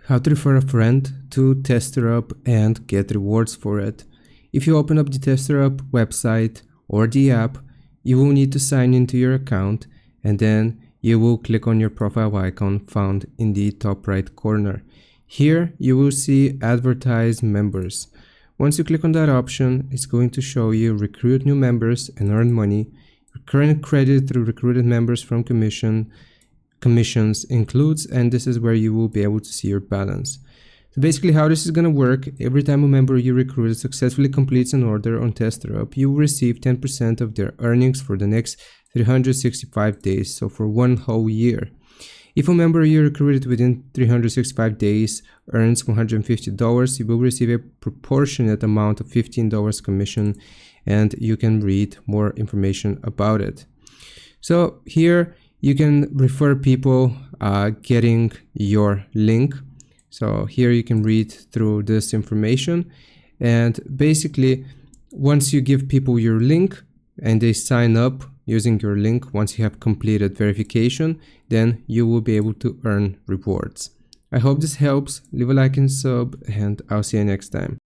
How to refer a friend to Testerup and get rewards for it. If you open up the Testerup website or the app, you will need to sign into your account, and then you will click on your profile icon found in the top right corner. Here you will see advertise members. Once you click on that option, it's going to show you recruit new members and earn money. Current credit through recruited members from commissions includes, and this is where you will be able to see your balance. So basically how this is going to work, every time a member you recruited successfully completes an order on Testerup, you will receive 10% of their earnings for the next 365 days, so for 1 whole year. If a member you recruited within 365 days earns $150, you will receive a proportionate amount of $15 commission, and you can read more information about it. So here you can refer people getting your link. So here you can read through this information, and basically once you give people your link and they sign up using your link, once you have completed verification, then you will be able to earn rewards. I hope this helps. Leave a like and sub, and I'll see you next time.